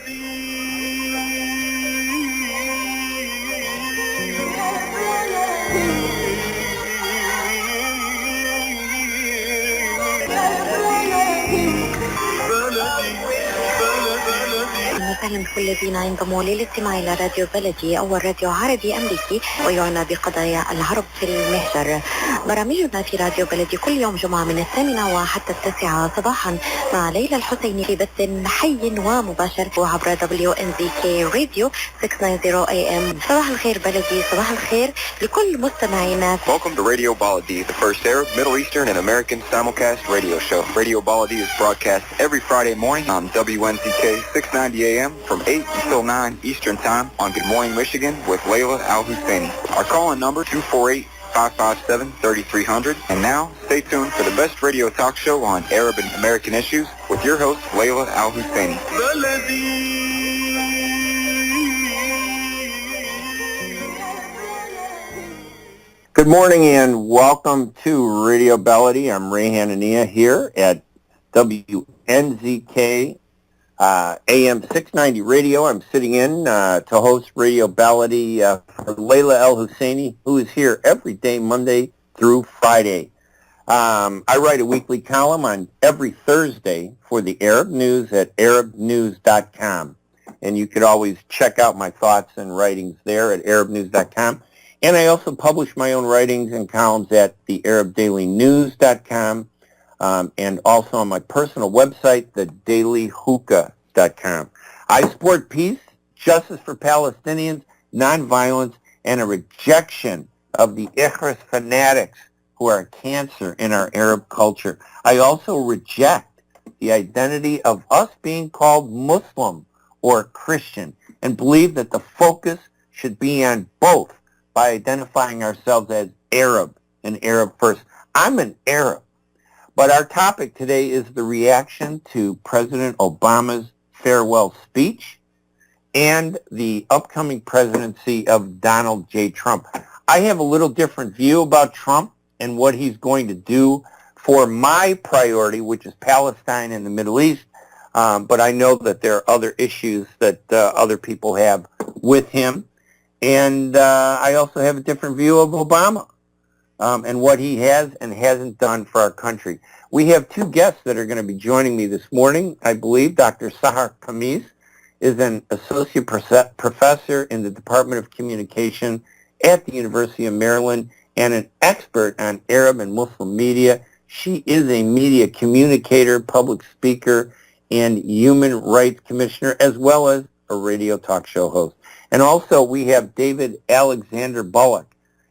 وسهلا بكل الذين ينضموا للاستماع إلى راديو بلدي أول راديو عربي أمريكي ويعنى بقضايا العرب في المهجر. برامجنا في راديو بلدي كل يوم جمعة من 8 وحتى 9 صباحا مع ليلى الحسيني في بث حي ومباشر عبر WNZK راديو 690 AM. صباح الخير بلدي، صباح الخير لكل مستمعينا. Welcome to Radio Baladi, the first Arab, Middle Eastern, and American simulcast radio show. Radio Baladi is broadcast every Friday morning on WNZK 690 AM from 8 until 9 Eastern Time on Good Morning Michigan with Layla Al-Husseini. Our call-in number 248-557-3300. And now, stay tuned for the best radio talk show on Arab and American issues with your host, Layla Al-Husseini. Good morning and welcome to Radio Baladi. I'm Ray Hanania here at WNZK AM 690 Radio. I'm sitting in to host Radio Baladi for Layla Al-Husseini, who is here every day, Monday through Friday. I write a weekly column on every Thursday for the Arab News at arabnews.com. And you could always check out my thoughts and writings there at arabnews.com. And I also publish my own writings and columns at the arabdailynews.com and also on my personal website, thedailyhookah.com. I support peace, justice for Palestinians, nonviolence, and a rejection of the Ikhris fanatics who are a cancer in our Arab culture. I also reject the identity of us being called Muslim or Christian and believe that the focus should be on both by identifying ourselves as Arab and Arab first. I'm an Arab, but our topic today is the reaction to President Obama's farewell speech and the upcoming presidency of Donald J. Trump. I have a little different view about Trump and what he's going to do for my priority, which is Palestine and the Middle East, but I know that there are other issues that other people have with him. And I also have a different view of Obama and what he has and hasn't done for our country. We have two guests that are going to be joining me this morning. I believe Dr. Sahar Khamis is an associate professor in the Department of Communication at the University of Maryland and an expert on Arab and Muslim media. She is a media communicator, public speaker, and human rights commissioner, as well as a radio talk show host. And also we have David Alexander Bullock,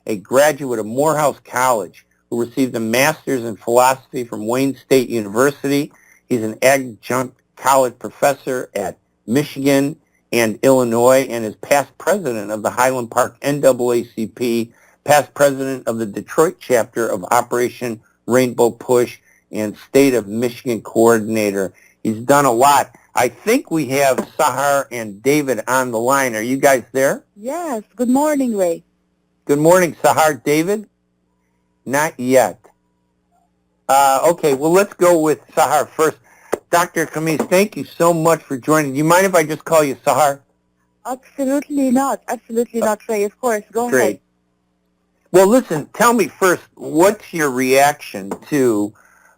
a graduate of Morehouse College who received a master's in philosophy from Wayne State University. He's an adjunct college professor at Michigan and Illinois and is past president of the Highland Park NAACP, past president of the Detroit chapter of Operation Rainbow Push, and State of Michigan coordinator. He's done a lot. I think we have Sahar and David on the line. Are you guys there? Yes. Good morning, Ray. Good morning, Sahar. David? Not yet. Okay, well, let's go with Sahar first. Dr. Khamis, thank you so much for joining. Do you mind if I just call you Sahar? Absolutely not. Absolutely not, Ray. Of course. Go ahead. Well, listen, tell me first, what's your reaction to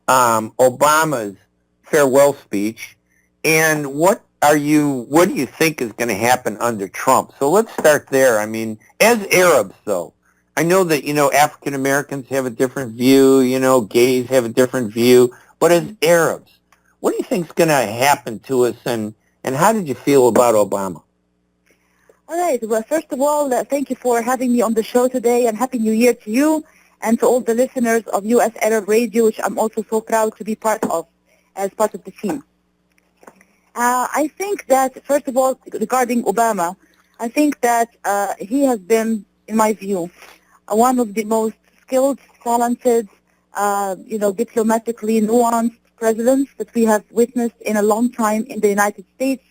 Obama's farewell speech? And what do you think is going to happen under Trump? So let's start there. I mean, as Arabs, though, I know that, African Americans have a different view, gays have a different view, but as Arabs, what do you think is going to happen to us, and how did you feel about Obama? All right. Well, first of all, thank you for having me on the show today, and Happy New Year to you and to all the listeners of U.S. Arab Radio, which I'm also so proud to be part of as part of the team. I think that, first of all, regarding Obama, I think that he has been, in my view, one of the most skilled, talented, diplomatically nuanced presidents that we have witnessed in a long time in the United States.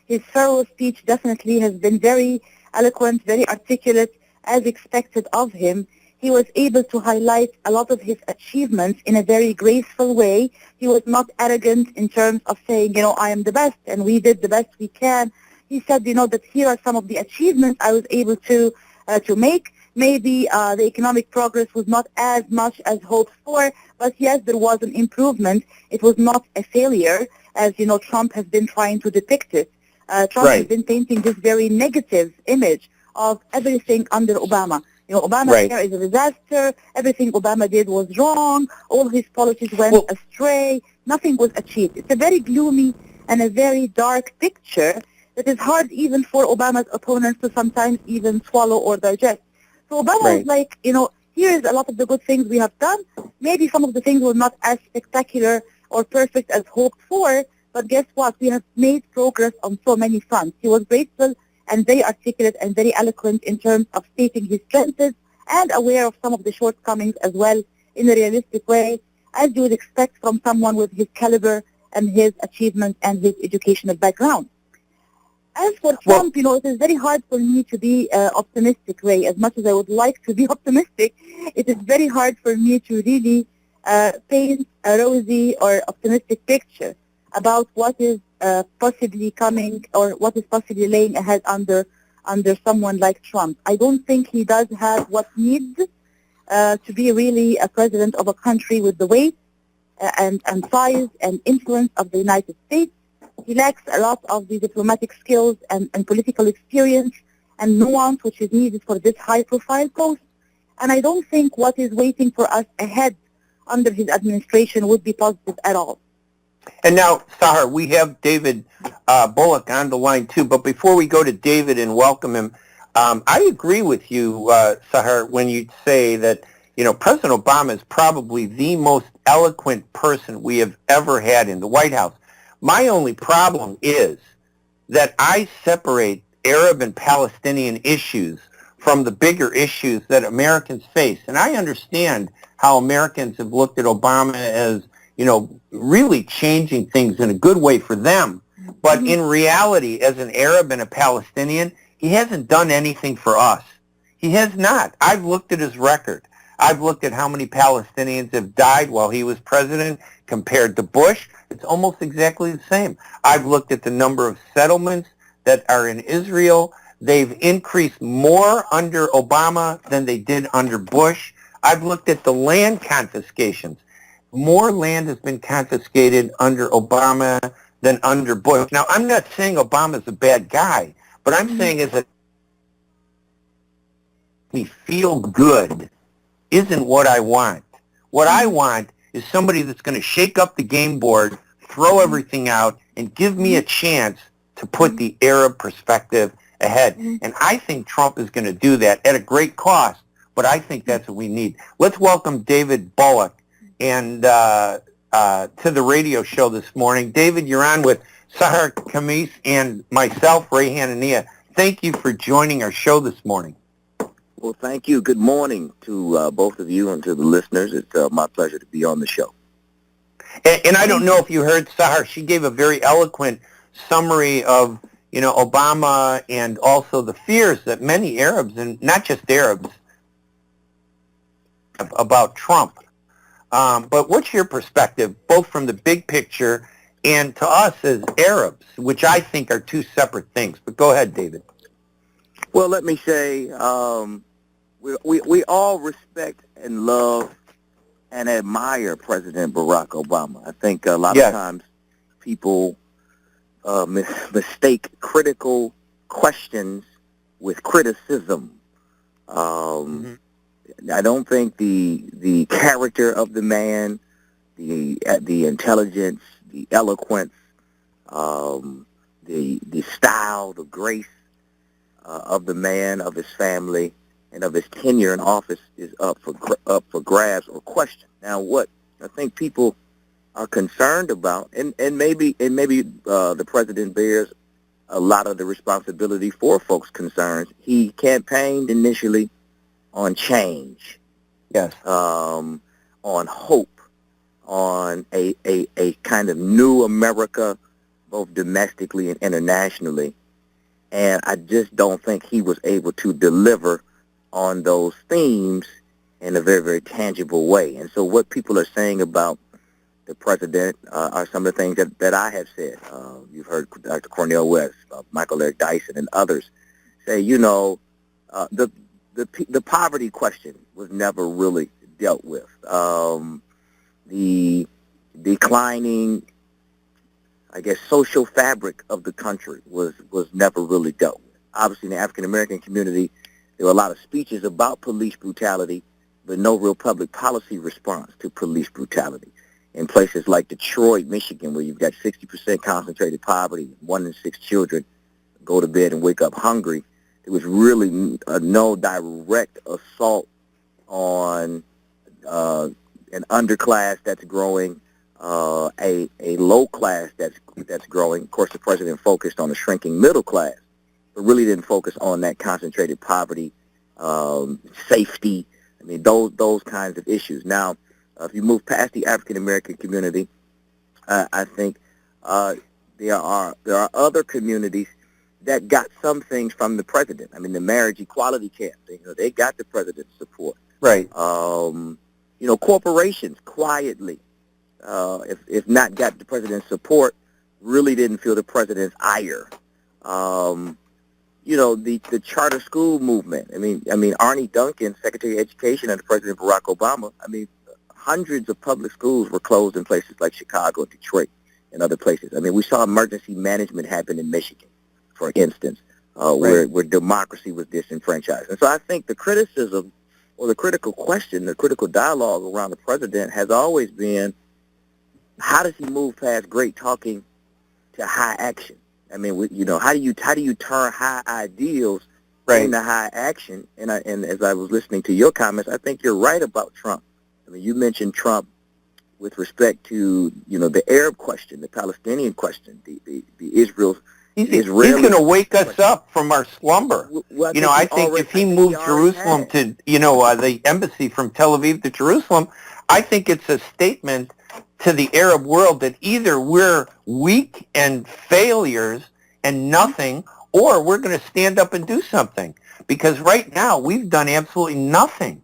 His farewell speech definitely has been very eloquent, very articulate, as expected of him. he was able to highlight a lot of his achievements in a very graceful way. He was not arrogant in terms of saying, I am the best and we did the best we can. He said, that here are some of the achievements I was able to make. Maybe the economic progress was not as much as hoped for, but yes, there was an improvement. It was not a failure, as Trump has been trying to depict it. Trump has been painting this very negative image of everything under Obama. Obamacare is a disaster. Everything Obama did was wrong. All his policies went astray. Nothing was achieved. It's a very gloomy and a very dark picture that is hard even for Obama's opponents to sometimes even swallow or digest. So Obama is like, here's a lot of the good things we have done. Maybe some of the things were not as spectacular or perfect as hoped for, but guess what? We have made progress on so many fronts. He was grateful and very articulate and very eloquent in terms of stating his strengths and aware of some of the shortcomings as well in a realistic way, as you would expect from someone with his caliber and his achievements and his educational background. As for Trump, it is very hard for me to be optimistic, Ray. As much as I would like to be optimistic, it is very hard for me to really paint a rosy or optimistic picture about what is possibly coming or what is possibly laying ahead under someone like Trump. I don't think he does have what needs to be really a president of a country with the weight and size and influence of the United States. He lacks a lot of the diplomatic skills and political experience and nuance which is needed for this high-profile post. And I don't think what is waiting for us ahead under his administration would be positive at all. And now, Sahar, we have David Bullock on the line too. But before we go to David and welcome him, I agree with you, Sahar, when you say that President Obama is probably the most eloquent person we have ever had in the White House. My only problem is that I separate Arab and Palestinian issues from the bigger issues that Americans face. And I understand how Americans have looked at Obama as, really changing things in a good way for them. But in reality, as an Arab and a Palestinian, he hasn't done anything for us. He has not. I've looked at his record. I've looked at how many Palestinians have died while he was president compared to Bush. It's almost exactly the same. I've looked at the number of settlements that are in Israel. They've increased more under Obama than they did under Bush. I've looked at the land confiscations. More land has been confiscated under Obama than under Bush. Now, I'm not saying Obama's a bad guy, but I'm saying is that me feel good isn't what I want. What I want is somebody that's going to shake up the game board, throw everything out, and give me a chance to put the Arab perspective ahead. And I think Trump is going to do that at a great cost, but I think that's what we need. Let's welcome David Bullock and to the radio show this morning. David, you're on with Sahar, Khamis, and myself, Ray Hanania. Thank you for joining our show this morning. Well, thank you. Good morning to both of you and to the listeners. It's my pleasure to be on the show. And I don't know if you heard Sahar. She gave a very eloquent summary of, Obama and also the fears that many Arabs, and not just Arabs, about Trump. But what's your perspective, both from the big picture and to us as Arabs, which I think are two separate things? But go ahead, David. Well, let me say we all respect and love and admire President Barack Obama. I think a lot of times people mistake critical questions with criticism. I don't think the character of the man, the intelligence, the eloquence, the style, the grace of the man, of his family, and of his tenure in office is up for grabs or questioned. Now, what I think people are concerned about, and maybe the president bears a lot of the responsibility for folks' concerns. He campaigned initially on change, on hope, on a kind of new America, both domestically and internationally. And I just don't think he was able to deliver on those themes in a very, very tangible way. And so what people are saying about the president are some of the things that I have said. You've heard Dr. Cornel West, Michael Eric Dyson, and others say, the poverty question was never really dealt with. The declining, I guess, social fabric of the country was never really dealt with. Obviously, in the African American community, there were a lot of speeches about police brutality, but no real public policy response to police brutality. In places like Detroit, Michigan, where you've got 60% concentrated poverty, 1 in 6 children go to bed and wake up hungry, there was really no direct assault on an underclass that's growing, a low class that's growing. Of course, the president focused on a shrinking middle class, but really didn't focus on that concentrated poverty, safety. I mean, those kinds of issues. Now, if you move past the African American community, I think there are other communities that got some things from the president. I mean, the marriage equality campaign, they got the president's support. Right. Corporations quietly, if not got the president's support, really didn't feel the president's ire. The charter school movement. I mean, Arnie Duncan, Secretary of Education under President Barack Obama, hundreds of public schools were closed in places like Chicago and Detroit and other places. I mean, we saw emergency management happen in Michigan, for instance, where democracy was disenfranchised. And so I think the criticism or the critical question, the critical dialogue around the president has always been, how does he move past great talking to high action? I mean, how do you turn high ideals into high action? And as I was listening to your comments, I think you're right about Trump. I mean, you mentioned Trump with respect to, the Arab question, the Palestinian question, the Israel. He's going to wake us up from our slumber. Well, I think if he moved Jerusalem to, the embassy from Tel Aviv to Jerusalem, I think it's a statement to the Arab world that either we're weak and failures and nothing, or we're going to stand up and do something. Because right now, we've done absolutely nothing.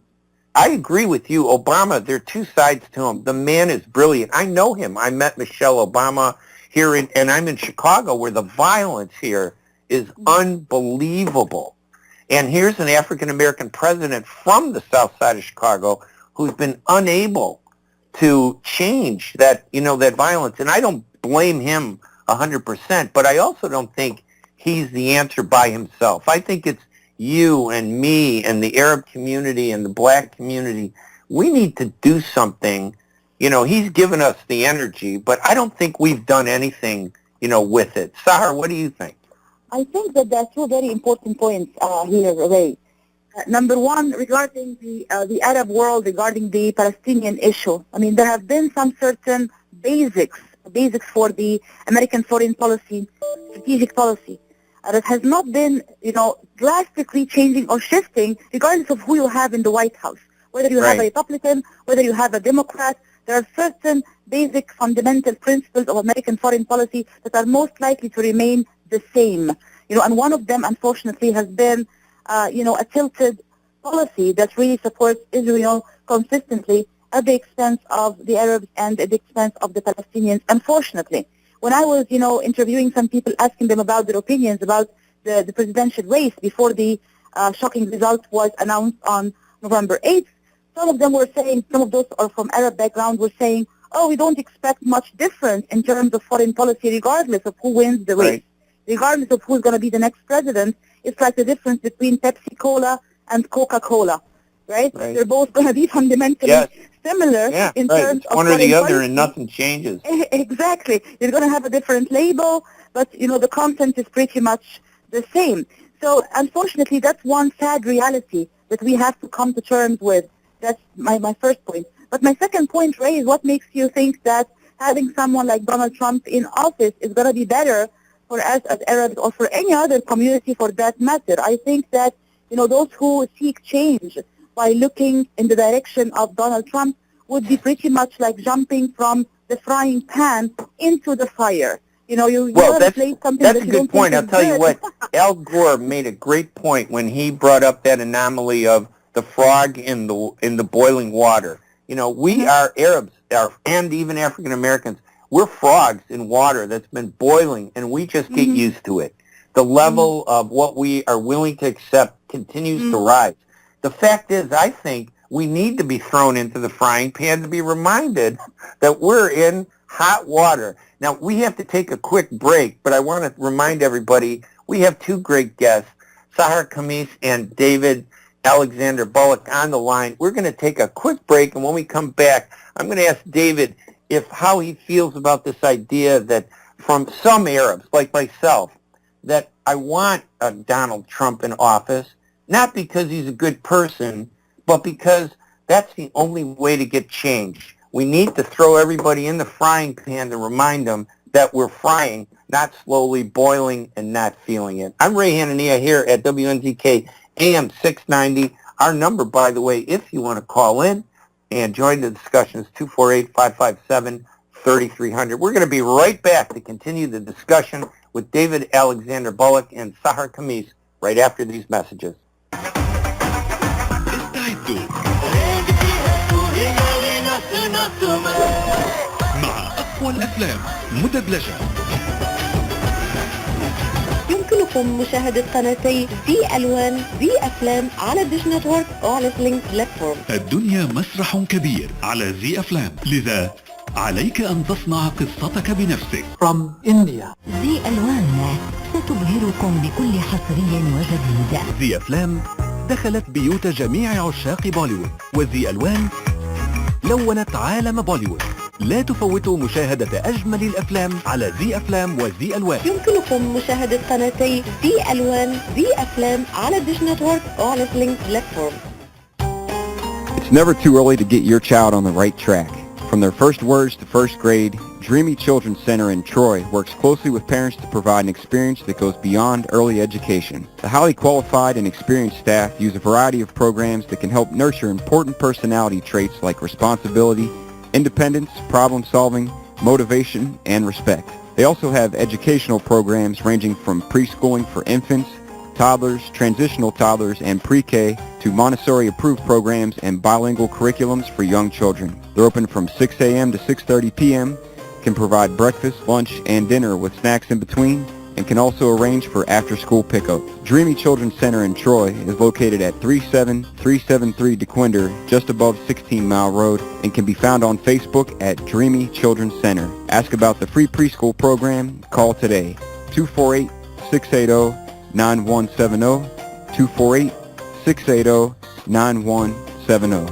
I agree with you. Obama, there are two sides to him. The man is brilliant. I know him. I met Michelle Obama here, and I'm in Chicago, where the violence here is unbelievable. And here's an African-American president from the south side of Chicago who's been unable to change that, that violence. And I don't blame him 100%, but I also don't think he's the answer by himself. I think it's you and me and the Arab community and the black community. We need to do something. He's given us the energy, but I don't think we've done anything, with it. Sahar, what do you think? I think that there are two very important points here, Ray. Number one, regarding the Arab world, regarding the Palestinian issue. I mean, there have been some certain basics for the American foreign policy, strategic policy, that has not been, drastically changing or shifting, regardless of who you have in the White House. Whether you have a Republican, whether you have a Democrat, there are certain basic fundamental principles of American foreign policy that are most likely to remain the same. And one of them, unfortunately, has been, a tilted policy that really supports Israel consistently at the expense of the Arabs and at the expense of the Palestinians, unfortunately. When I was, interviewing some people, asking them about their opinions about the presidential race before the shocking result was announced on November 8th, some of them were saying, some of those are from Arab background, were saying, we don't expect much difference in terms of foreign policy regardless of who wins the race. Regardless of who's going to be the next president, it's like the difference between Pepsi-Cola and Coca-Cola, right? They're both going to be fundamentally similar in terms of one or the other policy. And nothing changes. Exactly. You're going to have a different label, but, the content is pretty much the same. So, unfortunately, that's one sad reality that we have to come to terms with. That's my first point. But my second point, Ray, is what makes you think that having someone like Donald Trump in office is going to be better for us as Arabs or for any other community for that matter. I think that, those who seek change by looking in the direction of Donald Trump would be pretty much like jumping from the frying pan into the fire. That's a good point. I'll tell you what, Al Gore made a great point when he brought up that anomaly of the frog in the boiling water. You know, we are Arabs and even African Americans. We're frogs in water that's been boiling, and we just get used to it. The level of what we are willing to accept continues to rise. The fact is, I think we need to be thrown into the frying pan to be reminded that we're in hot water. Now, we have to take a quick break, but I want to remind everybody we have two great guests, Sahar Khamis and David Alexander Bullock, on the line. We're going to take a quick break, and when we come back, I'm going to ask David how he feels about this idea that from some Arabs, like myself, that I want Donald Trump in office, not because he's a good person, but because that's the only way to get change. We need to throw everybody in the frying pan to remind them that we're frying, not slowly boiling and not feeling it. I'm Ray Hanania here at WNZK AM 690. Our number, by the way, if you want to call in and join the discussion, is 248-557-3300. We're going to be right back to continue the discussion with David Alexander Bullock and Sahar Khamis right after these messages. مع أقوى الأفلام مدبلجة. يمكنكم مشاهدة قناتي في ألوان في أفلام على ديش نتورك وعلى سلينك بلاتفورم. الدنيا مسرح كبير على زي أفلام، لذا عليك أن تصنع قصتك بنفسك. From India. زي ألوان ستبهركم بكل حصري وجديد. زي أفلام دخلت بيوت جميع عشاق بوليوود، وزي ألوان لونت عالم بوليوود. لا تفوتوا مشاهدة أجمل الأفلام على زي أفلام وزي ألوان. يمكنكم مشاهدة قناتي زي ألوان زي أفلام على ديش نتورك وعلى سلينك بلاتفورم. It's never too early to get your child on the right track. From their first words to first grade, Dreamy Children's Center in Troy works closely with parents to provide an experience that goes beyond early education. The highly qualified and experienced staff use a variety of programs that can help nurture important personality traits like responsibility, independence, problem solving, motivation, and respect. They also have educational programs ranging from preschooling for infants, toddlers, transitional toddlers, and pre-K to Montessori-approved programs and bilingual curriculums for young children. They're open from 6 a.m. to 6:30 p.m., can provide breakfast, lunch, and dinner with snacks in between, and can also arrange for after-school pickup. Dreamy Children's Center in Troy is located at 37373 DeQuinder, just above 16 Mile Road, and can be found on Facebook at Dreamy Children's Center. Ask about the free preschool program. Call today, 248-680-9170, 248-680-9170.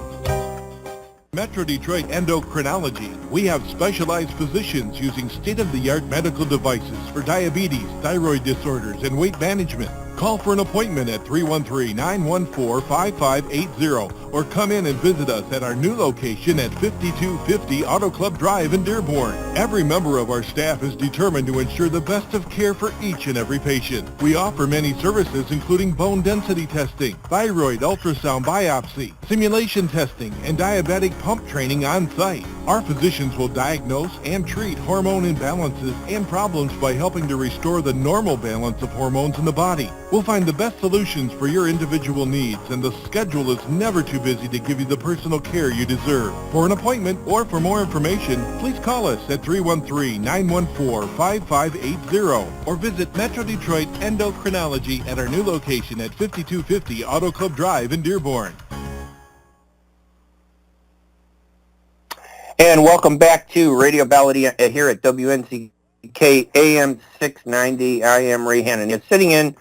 Metro Detroit Endocrinology. We have specialized physicians using state-of-the-art medical devices for diabetes, thyroid disorders, and weight management. Call for an appointment at 313-914-5580 or come in and visit us at our new location at 5250 Auto Club Drive in Dearborn. Every member of our staff is determined to ensure the best of care for each and every patient. We offer many services including bone density testing, thyroid ultrasound biopsy, simulation testing, and diabetic pump training on site. Our physicians will diagnose and treat hormone imbalances and problems by helping to restore the normal balance of hormones in the body. We'll find the best solutions for your individual needs, and the schedule is never too busy to give you the personal care you deserve. For an appointment or for more information, please call us at 313-914-5580 or visit Metro Detroit Endocrinology at our new location at 5250 Auto Club Drive in Dearborn. And welcome back to Radio Ballady here at WNZK AM 690. I am Ray Hanania, sitting in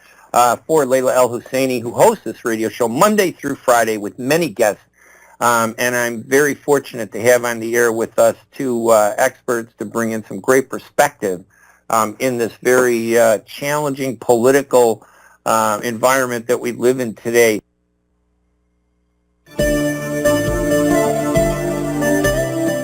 for Layla El-Husseini, who hosts this radio show Monday through Friday with many guests. And I'm very fortunate to have on the air with us two experts to bring in some great perspective in this very challenging political environment that we live in today.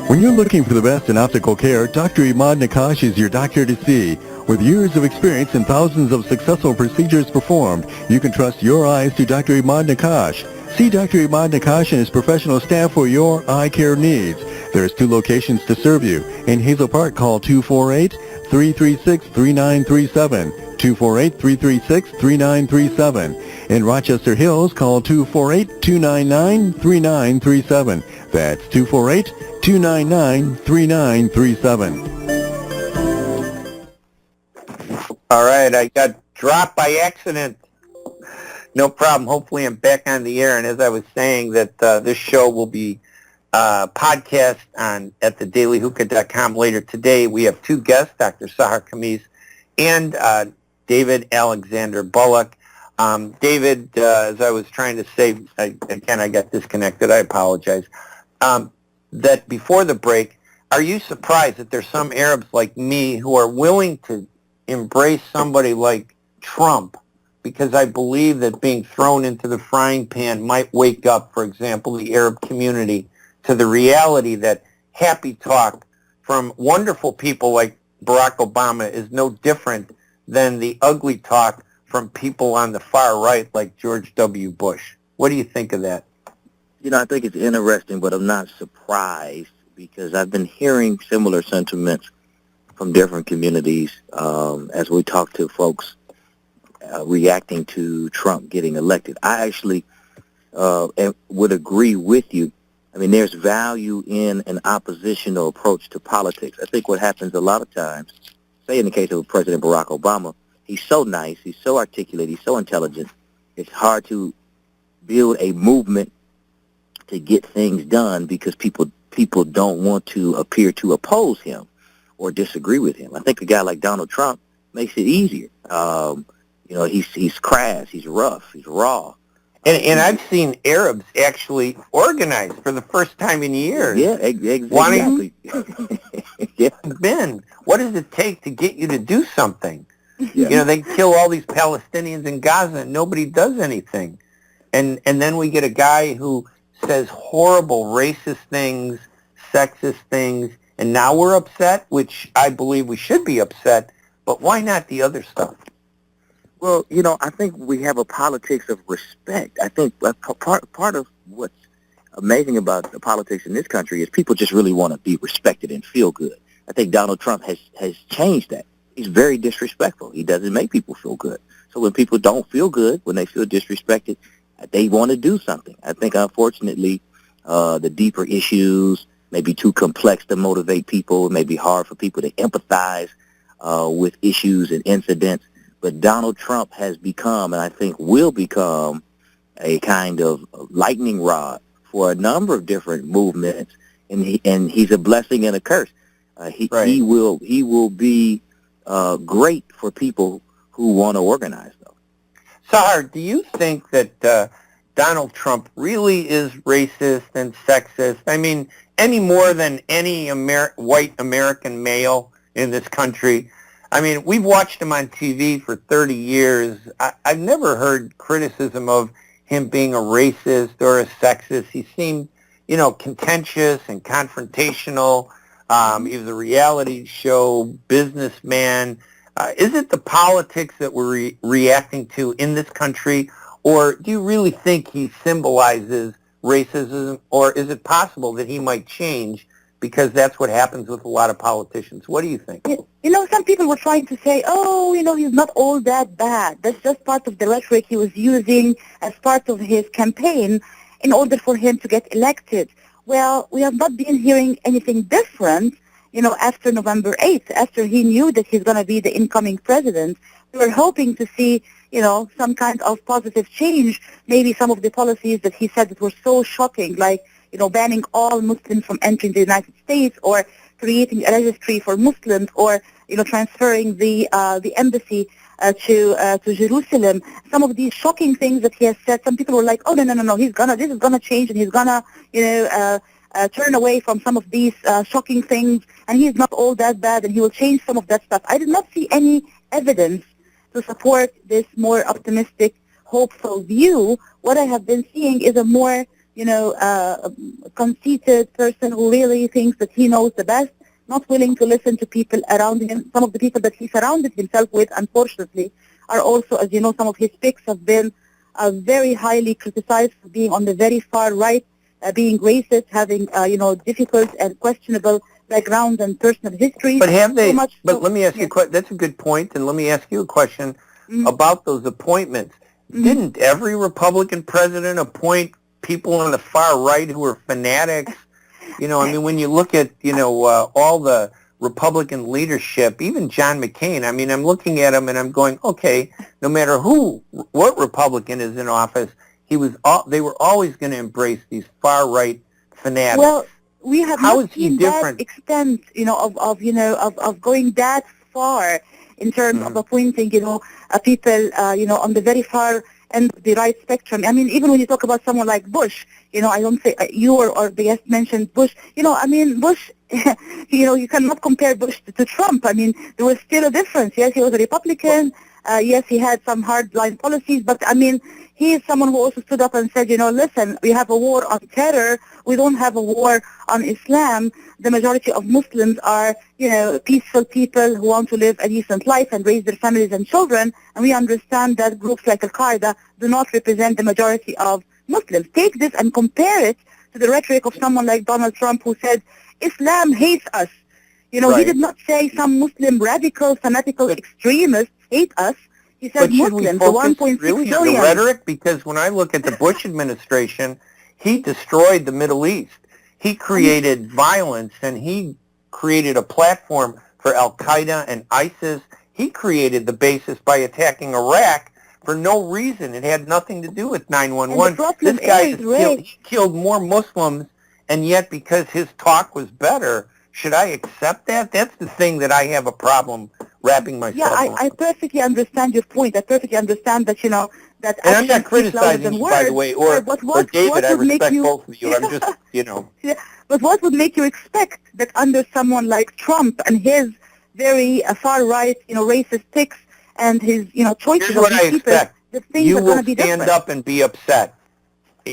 When you're looking for the best in optical care, Dr. Imad Nakash is your doctor to see. With years of experience and thousands of successful procedures performed, you can trust your eyes to Dr. Imad Nakash. See Dr. Imad Nakash and his professional staff for your eye care needs. There's 2 locations to serve you. In Hazel Park, call 248-336-3937, 248-336-3937. In Rochester Hills, call 248-299-3937. That's 248-299-3937. All right, I got dropped by accident. No problem. Hopefully I'm back on the air. And as I was saying, that this show will be podcast at thedailyhookah.com later today. We have two guests, Dr. Sahar Khamis and David Alexander Bullock. David, as I was trying to say, I got disconnected. I apologize. That before the break, are you surprised that there's some Arabs like me who are willing to embrace somebody like Trump? Because I believe that being thrown into the frying pan might wake up, for example, the Arab community to the reality that happy talk from wonderful people like Barack Obama is no different than the ugly talk from people on the far right like George W. Bush. What do you think of that? I think it's interesting, but I'm not surprised because I've been hearing similar sentiments from different communities as we talk to folks reacting to Trump getting elected. I actually would agree with you. I mean, there's value in an oppositional approach to politics. I think what happens a lot of times, say in the case of President Barack Obama, he's so nice, he's so articulate, he's so intelligent, it's hard to build a movement to get things done because people don't want to appear to oppose him or disagree with him. I think a guy like Donald Trump makes it easier. He's crass, he's rough, he's raw. And I've seen Arabs actually organize for the first time in years. Yeah, exactly. Yeah. Ben, what does it take to get you to do something? Yeah. They kill all these Palestinians in Gaza and nobody does anything. And then we get a guy who says horrible racist things, sexist things, and now we're upset, which I believe we should be upset, but why not the other stuff? Well, I think we have a politics of respect. I think part of what's amazing about the politics in this country is people just really want to be respected and feel good. I think Donald Trump has changed that. He's very disrespectful. He doesn't make people feel good. So when people don't feel good, when they feel disrespected, they want to do something. I think, unfortunately, the deeper issues may be too complex to motivate people. It may be hard for people to empathize with issues and incidents. But Donald Trump has become, and I think will become, a kind of lightning rod for a number of different movements, and he's a blessing and a curse. He will be great for people who want to organize, though. Sahar, do you think that Donald Trump really is racist and sexist? I mean, any more than any white American male in this country? I mean, we've watched him on TV for 30 years. I've never heard criticism of him being a racist or a sexist. He seemed, contentious and confrontational. He was a reality show businessman. Is it the politics that we're reacting to in this country, or do you really think he symbolizes racism, or is it possible that he might change because that's what happens with a lot of politicians? What do you think? Some people were trying to say, he's not all that bad. That's just part of the rhetoric he was using as part of his campaign in order for him to get elected. Well, we have not been hearing anything different, after November 8th, after he knew that he's going to be the incoming president. We were hoping to see, some kind of positive change, maybe some of the policies that he said that were so shocking, like, banning all Muslims from entering the United States, or creating a registry for Muslims, or, transferring the embassy to Jerusalem. Some of these shocking things that he has said, some people were like, oh, no, this is gonna change, and he's gonna, turn away from some of these shocking things, and he's not all that bad, and he will change some of that stuff. I did not see any evidence to support this more optimistic, hopeful view. What I have been seeing is a more, conceited person who really thinks that he knows the best, not willing to listen to people around him. Some of the people that he surrounded himself with, unfortunately, are also, as you know, some of his picks have been very highly criticized for being on the very far right, being racist, having, difficult and questionable background and personal history. But have they, let me ask you a question. That's a good point, and let me ask you a question about those appointments. Didn't every Republican president appoint people on the far right who were fanatics? You know, I mean, when you look at, all the Republican leadership, even John McCain, I mean, I'm looking at him and I'm going, okay, no matter what Republican is in office, they were always going to embrace these far right fanatics. Well, we have How not is he seen different? that extent, of going that far in terms of appointing, people, on the very far end of the right spectrum. I mean, even when you talk about someone like Bush, I don't say you or the guest mentioned Bush. Bush, you cannot compare Bush to Trump. I mean, there was still a difference. Yes, he was a Republican. Yes, he had some hardline policies, but I mean, he is someone who also stood up and said, listen, we have a war on terror. We don't have a war on Islam. The majority of Muslims are, peaceful people who want to live a decent life and raise their families and children. And we understand that groups like Al-Qaeda do not represent the majority of Muslims. Take this and compare it to the rhetoric of someone like Donald Trump, who said, Islam hates us. Right. He did not say some Muslim radical, fanatical extremists hate us. He said Muslims, the 1.6 really billion. on the rhetoric? Because when I look at the Bush administration, he destroyed the Middle East. He created violence, and he created a platform for Al-Qaeda and ISIS. He created the basis by attacking Iraq for no reason. It had nothing to do with 9/11. This guy he killed more Muslims, and yet because his talk was better, should I accept that? That's the thing that I have a problem wrapping myself around. I perfectly understand your point. I perfectly understand that, that and I'm not criticizing you, words, by the way, or David. I respect both of you. I'm just, Yeah, but what would make you expect that under someone like Trump and his very far-right, racist picks and his, choices Here's what of I these people, expect. the things You are going will to be stand different. up and be upset.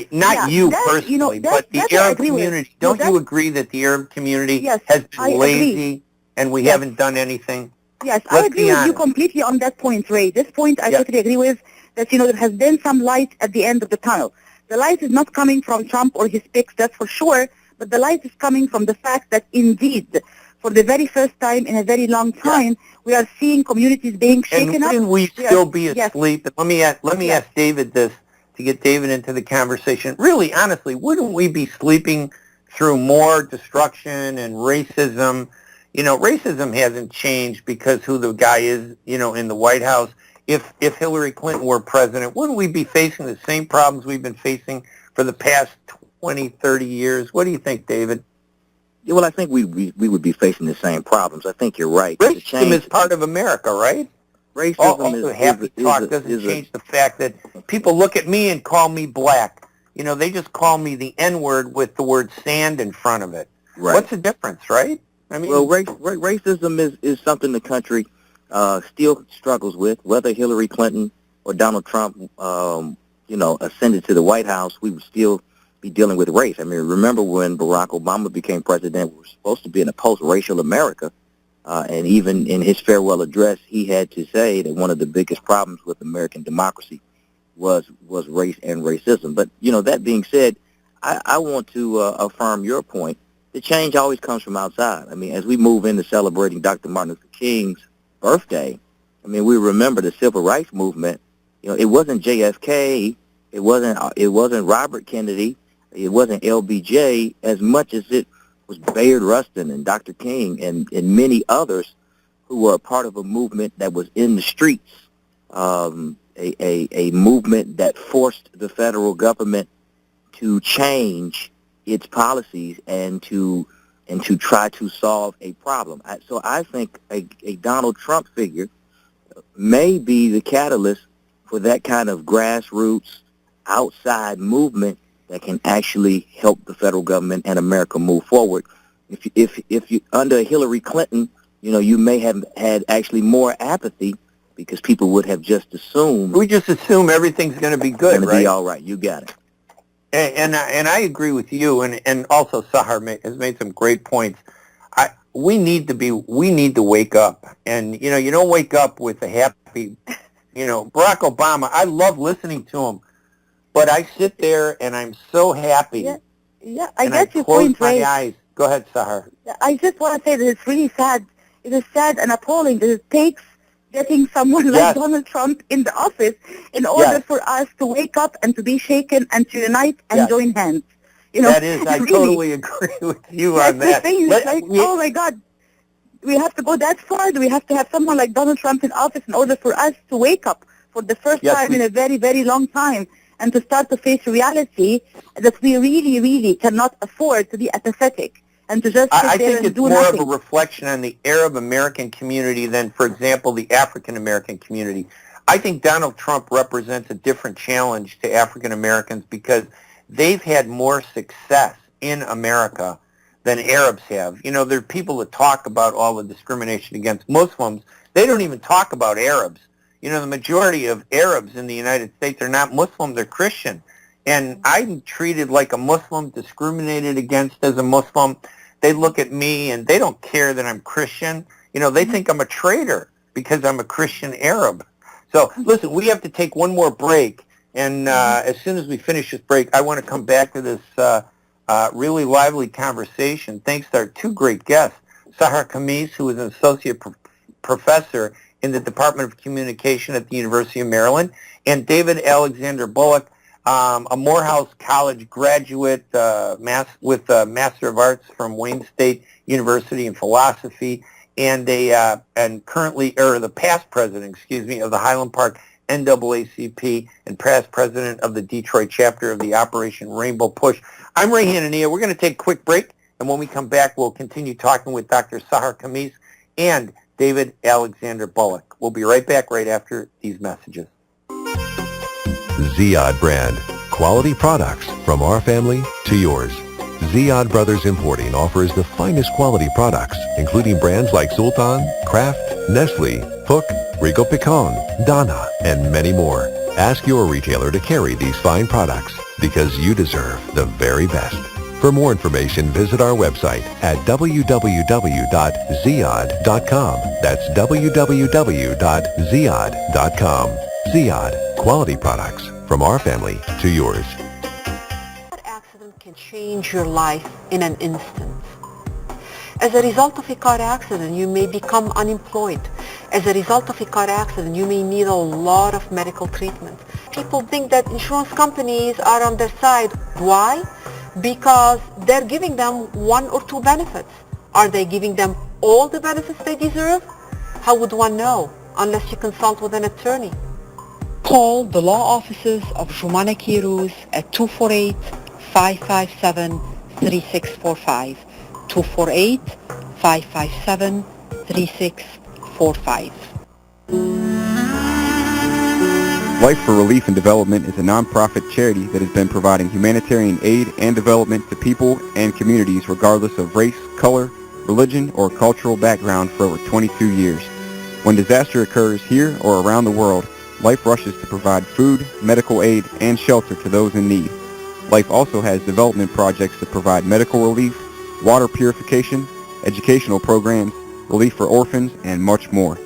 Not you personally, but the Arab community. Don't you agree that the Arab community has been lazy and we haven't done anything? Yes, Let's I agree with you completely on that point, Ray. This point I totally agree with, that, there has been some light at the end of the tunnel. The light is not coming from Trump or his picks, that's for sure, but the light is coming from the fact that indeed, for the very first time in a very long time, we are seeing communities being shaken and up. wouldn't we still be asleep? Let me ask David this, to get David into the conversation. Really, honestly, wouldn't we be sleeping through more destruction and racism? Racism hasn't changed because who the guy is, in the White House. If Hillary Clinton were president, wouldn't we be facing the same problems we've been facing for the past 20, 30 years? What do you think, David? Yeah, well, I think we would be facing the same problems. I think you're right. Racism is part of America, right? Racism happy talk doesn't change the fact that people look at me and call me black. They just call me the N-word with the word sand in front of it. Right. What's the difference, right? I mean, well, racism is something the country still struggles with. Whether Hillary Clinton or Donald Trump, ascended to the White House, we would still be dealing with race. I mean, remember when Barack Obama became president, we were supposed to be in a post-racial America. And even in his farewell address, he had to say that one of the biggest problems with American democracy was race and racism. But, that being said, I want to affirm your point. The change always comes from outside. I mean, as we move into celebrating Dr. Martin Luther King's birthday, I mean, we remember the civil rights movement. It wasn't JFK, it wasn't Robert Kennedy, it wasn't LBJ, as much as it was Bayard Rustin and Dr. King and many others who were a part of a movement that was in the streets, a movement that forced the federal government to change its policies and to try to solve a problem. So I think a Donald Trump figure may be the catalyst for that kind of grassroots outside movement that can actually help the federal government and America move forward. If you under Hillary Clinton, you may have had actually more apathy because people would have just assumed. We just assume everything's going to be good, right? Be all right. You got it. And I agree with you, and also Sahar has made some great points. We need to wake up, and you don't wake up with a happy, Barack Obama. I love listening to him, but I sit there and I'm so happy. Yeah, I get your point, Ray. I close my eyes. Go ahead, Sahar. I just want to say that it's really sad. It is sad and appalling that it takes getting someone like Yes. Donald Trump in the office in order for us to wake up and to be shaken and to unite and join hands. That is, I really, totally agree with you that's on that. the thing. It's like, oh my God, we have to go that far? Do we have to have someone like Donald Trump in office in order for us to wake up for the first time in a very, very long time and to start to face reality that we really, really cannot afford to be apathetic and to just sit I there think and it's do more nothing. of a reflection on the Arab American community than, for example, the African American community. I think Donald Trump represents a different challenge to African Americans because they've had more success in America than Arabs have. There are people that talk about all the discrimination against Muslims. They don't even talk about Arabs. The majority of Arabs in the United States are not Muslim, they're Christian. And I'm treated like a Muslim, discriminated against as a Muslim. They look at me and they don't care that I'm Christian. They think I'm a traitor because I'm a Christian Arab. So, listen, we have to take one more break. And as soon as we finish this break, I want to come back to this really lively conversation thanks to our two great guests, Sahar Khamis, who is an associate professor in the Department of Communication at the University of Maryland, and David Alexander Bullock, a Morehouse College graduate with a Master of Arts from Wayne State University in philosophy, and the past president, of the Highland Park NAACP and past president of the Detroit chapter of the Operation Rainbow Push. I'm Ray Hanania. We're going to take a quick break, and when we come back, we'll continue talking with Dr. Sahar Khamis and David Alexander Bullock. We'll be right back right after these messages. Ziyad brand. Quality products from our family to yours. Ziyad Brothers Importing offers the finest quality products, including brands like Sultan, Kraft, Nestle, Hook, Rico Picon, Donna, and many more. Ask your retailer to carry these fine products because you deserve the very best. For more information, visit our website at www.ziyad.com. That's www.ziyad.com. Ziyad, quality products from our family to yours. Car accident can change your life in an instant. As a result of a car accident, you may become unemployed. As a result of a car accident, you may need a lot of medical treatment. People think that insurance companies are on their side. Why? Because they're giving them one or two benefits. Are they giving them all the benefits they deserve? How would one know unless you consult with an attorney? Call the law offices of Jumana Kiruz at 248-557-3645. 248-557-3645. Life for Relief and Development is a nonprofit charity that has been providing humanitarian aid and development to people and communities regardless of race, color, religion, or cultural background for over 22 years. When disaster occurs here or around the world, Life rushes to provide food, medical aid, and shelter to those in need. Life also has development projects to provide medical relief, water purification, educational programs, relief for orphans, and much more.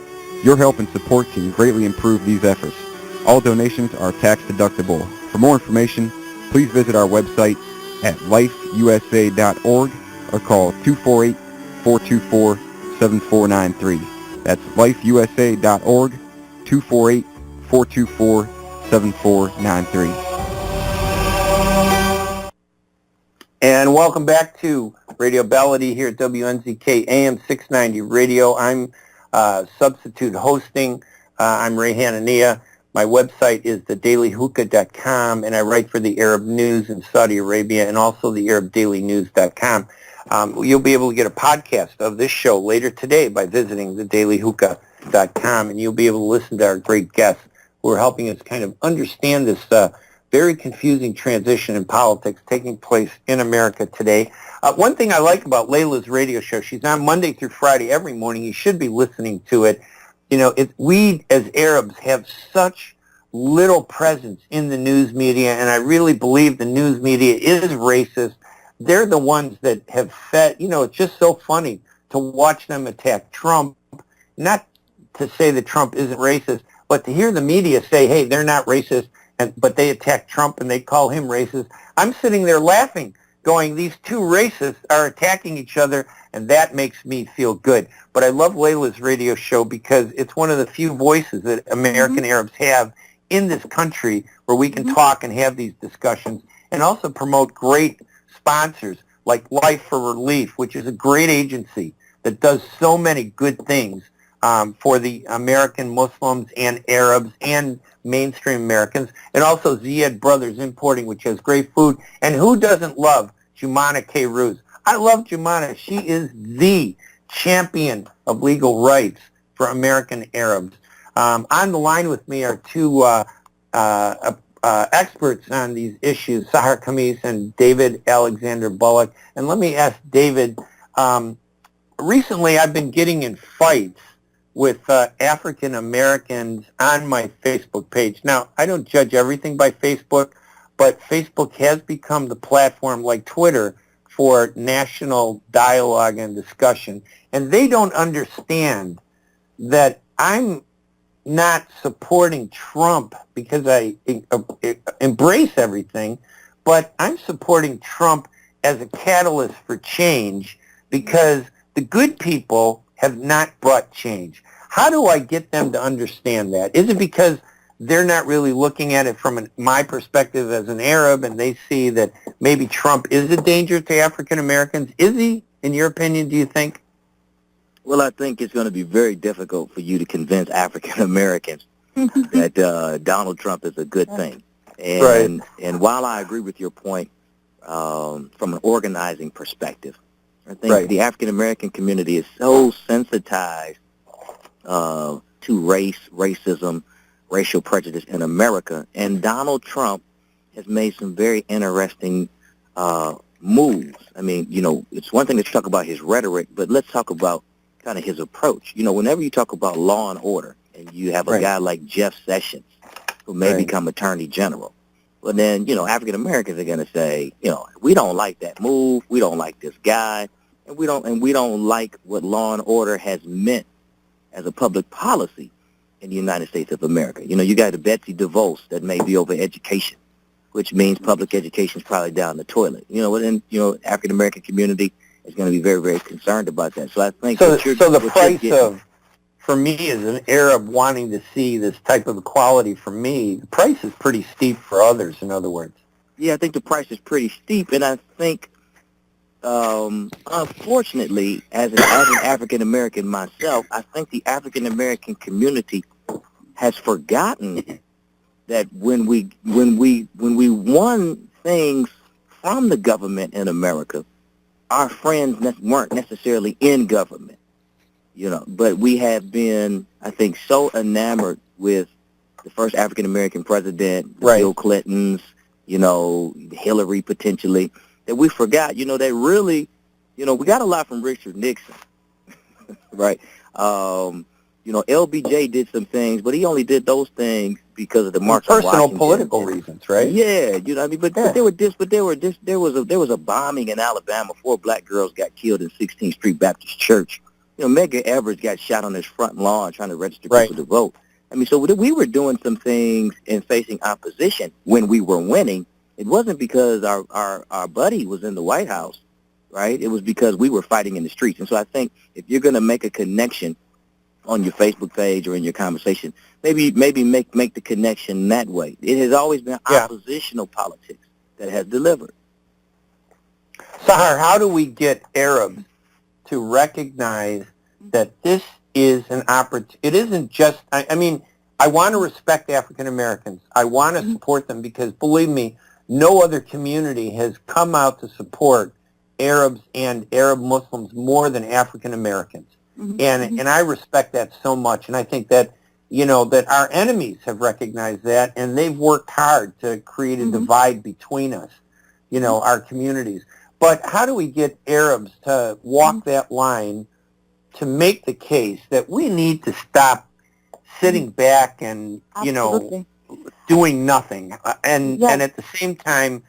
Your help and support can greatly improve these efforts. All donations are tax deductible. For more information, please visit our website at lifeusa.org or call 248-424-7493. That's lifeusa.org, 248-424-7493. And welcome back to Radio Bellady here at WNZK AM 690 Radio. I'm substitute hosting. I'm Ray Hanania. My website is thedailyhookah.com, and I write for the Arab News in Saudi Arabia and also the ArabDailyNews.com. You'll be able to get a podcast of this show later today by visiting thedailyhookah.com, and you'll be able to listen to our great guests who are helping us kind of understand this very confusing transition in politics taking place in America today. One thing I like about Layla's radio show, she's on Monday through Friday every morning. You should be listening to it. You know, we as Arabs have such little presence in the news media, and I really believe the news media is racist. They're the ones that have fed, you know, it's just so funny to watch them attack Trump, not to say that Trump isn't racist, but to hear the media say, hey, they're not racist, but they attack Trump and they call him racist. I'm sitting there laughing, going, these two racists are attacking each other, and that makes me feel good. But I love Layla's radio show because it's one of the few voices that American Arabs have in this country where we can talk and have these discussions and also promote great sponsors like Life for Relief, which is a great agency that does so many good things for the American Muslims and Arabs and mainstream Americans, and also Ziyad Brothers Importing, which has great food. And who doesn't love Jumana K. Ruz? I love Jumana. She is the champion of legal rights for American Arabs. On the line with me are two experts on these issues, Sahar Khamis and David Alexander Bullock. And let me ask David, recently I've been getting in fights with African Americans on my Facebook page. Now, I don't judge everything by Facebook, but Facebook has become the platform like Twitter for national dialogue and discussion. And they don't understand that I'm not supporting Trump because I embrace everything, but I'm supporting Trump as a catalyst for change because the good people have not brought change. How do I get them to understand that? Is it because they're not really looking at it from my perspective as an Arab and they see that maybe Trump is a danger to African Americans? Is he, in your opinion, do you think? Well, I think it's going to be very difficult for you to convince African Americans that Donald Trump is a good thing. And while I agree with your point from an organizing perspective, I think the African American community is so sensitized to race, racism, racial prejudice in America, and Donald Trump has made some very interesting moves. I mean, you know, it's one thing to talk about his rhetoric, but let's talk about kind of his approach. You know, whenever you talk about law and order, and you have a guy like Jeff Sessions, who may become Attorney General, well then, you know, African Americans are going to say, you know, we don't like that move, we don't like this guy, and we don't like what law and order has meant as a public policy in the United States of America. You know, you got a Betsy DeVos that may be over education, which means public education is probably down the toilet. You know, and African American community is going to be very, very concerned about that. So I think so the price of, for me as an Arab wanting to see this type of equality, for me, the price is pretty steep for others, in other words. Yeah, I think the price is pretty steep, and I think, unfortunately, as an African American myself, I think the African American community has forgotten that when we won things from the government in America, our friends weren't necessarily in government, you know, but we have been, I think, so enamored with the first African American president, the Bill Clintons, you know, Hillary potentially, that we forgot, you know, that really, you know, we got a lot from Richard Nixon, right? You know, LBJ did some things, but he only did those things because of the March on Washington. Personal political reasons, right? Yeah, you know what I mean? But there was a bombing in Alabama. 4 black girls got killed in 16th Street Baptist Church. You know, Medgar Evers got shot on his front lawn trying to register people to vote. I mean, so we were doing some things and facing opposition when we were winning. It wasn't because our buddy was in the White House, right? It was because we were fighting in the streets. And so I think if you're going to make a connection on your Facebook page or in your conversation, maybe make the connection that way. It has always been oppositional politics that has delivered. Sahar, how do we get Arabs to recognize that this is an opportunity? It isn't just, I mean, I want to respect African Americans. I want to support them because, believe me, no other community has come out to support Arabs and Arab Muslims more than African Americans. And I respect that so much, and I think that, you know, that our enemies have recognized that, and they've worked hard to create a divide between us, you know, our communities. But how do we get Arabs to walk that line to make the case that we need to stop sitting back and, you know, doing nothing, and at the same time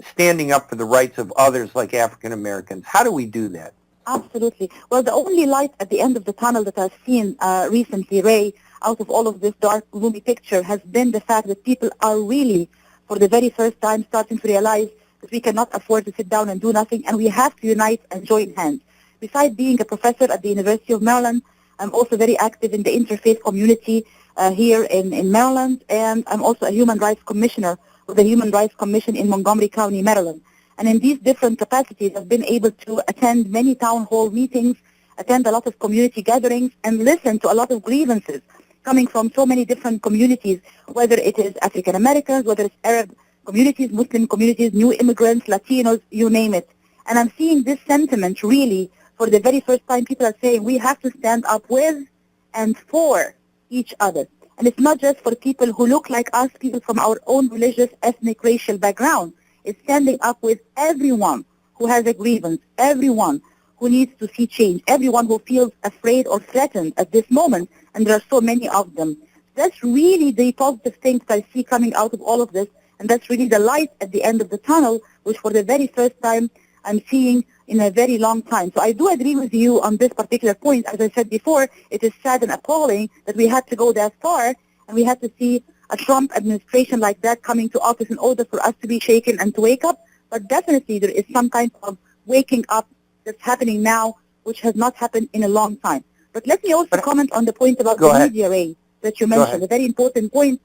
standing up for the rights of others like African Americans? How do we do that? Absolutely. Well, the only light at the end of the tunnel that I've seen recently, Ray, out of all of this dark, gloomy picture, has been the fact that people are really, for the very first time, starting to realize that we cannot afford to sit down and do nothing, and we have to unite and join hands. Besides being a professor at the University of Maryland, I'm also very active in the interfaith community here in Maryland, and I'm also a human rights commissioner with the Human Rights Commission in Montgomery County, Maryland. And in these different capacities, I've been able to attend many town hall meetings, attend a lot of community gatherings, and listen to a lot of grievances coming from so many different communities, whether it is African Americans, whether it's Arab communities, Muslim communities, new immigrants, Latinos, you name it. And I'm seeing this sentiment really, for the very first time, people are saying we have to stand up with and for each other. And it's not just for people who look like us, people from our own religious, ethnic, racial background. It's standing up with everyone who has a grievance, everyone who needs to see change, everyone who feels afraid or threatened at this moment, and there are so many of them. That's really the positive things that I see coming out of all of this, and that's really the light at the end of the tunnel, which for the very first time I'm seeing in a very long time. So I do agree with you on this particular point. As I said before, it is sad and appalling that we had to go that far, and we had to see a Trump administration like that coming to office in order for us to be shaken and to wake up. But definitely there is some kind of waking up that's happening now, which has not happened in a long time. But let me also comment on the point about the media, Ray, that you mentioned, a very important point.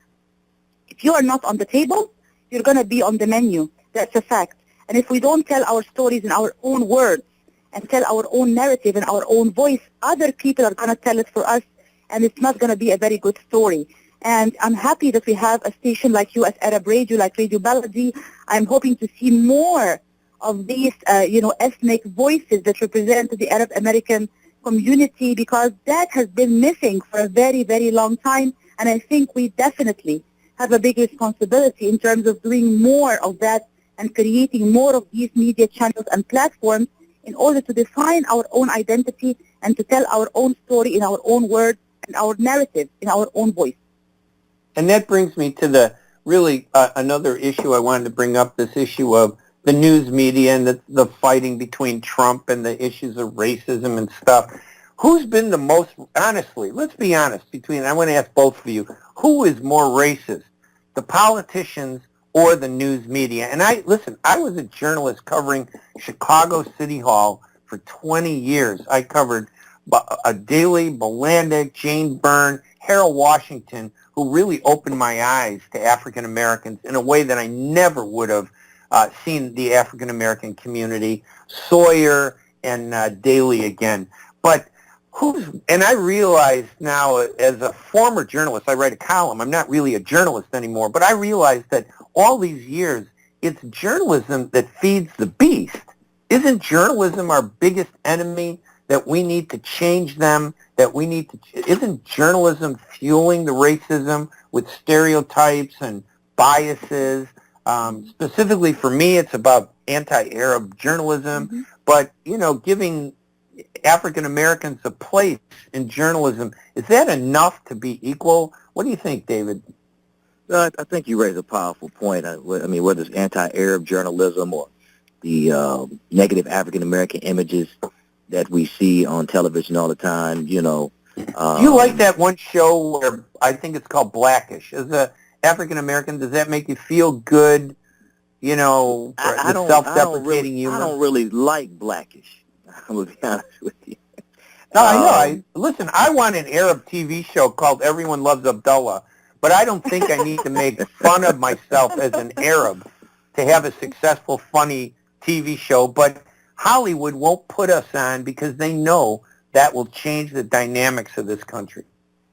If you are not on the table, you're going to be on the menu. That's a fact. And if we don't tell our stories in our own words and tell our own narrative in our own voice, other people are going to tell it for us, and it's not going to be a very good story. And I'm happy that we have a station like US Arab Radio, like Radio Baladi. I'm hoping to see more of these, ethnic voices that represent the Arab American community, because that has been missing for a very, very long time. And I think we definitely have a big responsibility in terms of doing more of that and creating more of these media channels and platforms in order to define our own identity and to tell our own story in our own words and our narrative in our own voice. And that brings me to the really another issue I wanted to bring up, this issue of the news media and the fighting between Trump and the issues of racism and stuff. Who's been the most, honestly, let's be honest, I want to ask both of you, who is more racist, the politicians or the news media? And I was a journalist covering Chicago City Hall for 20 years. I covered Daley, Bolandic, Jane Byrne, Harold Washington, who really opened my eyes to African Americans in a way that I never would have seen the African American community, Sawyer and Daley again. But and I realize now, as a former journalist, I write a column. I'm not really a journalist anymore, but I realize that all these years, it's journalism that feeds the beast. Isn't journalism our biggest enemy, that we need to change them, isn't journalism fueling the racism with stereotypes and biases? Specifically for me, it's about anti-Arab journalism, but, giving African Americans a place in journalism, is that enough to be equal? What do you think, David? I think you raise a powerful point. I mean, whether it's anti-Arab journalism or the negative African American images that we see on television all the time, Do you like that one show where I think it's called Blackish? As a African American, does that make you feel good? Self-deprecating humor. I don't really like Blackish. I'm going to be honest with you. No, I know. Listen, I want an Arab TV show called Everyone Loves Abdullah, but I don't think I need to make fun of myself as an Arab to have a successful, funny TV show. But Hollywood won't put us on because they know that will change the dynamics of this country.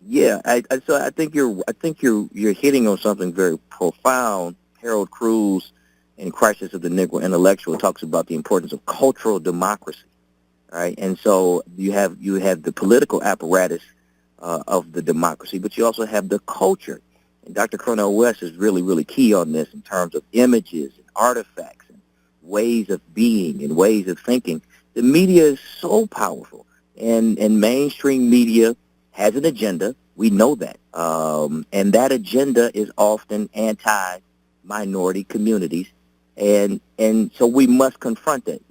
Yeah, so I think you're hitting on something very profound. Harold Cruz in Crisis of the Negro Intellectual talks about the importance of cultural democracy. Right, and so you have the political apparatus of the democracy, but you also have the culture. And Dr. Cornel West is really, really key on this in terms of images and artifacts and ways of being and ways of thinking. The media is so powerful, and mainstream media has an agenda. We know that, and that agenda is often anti-minority communities, and so we must confront that.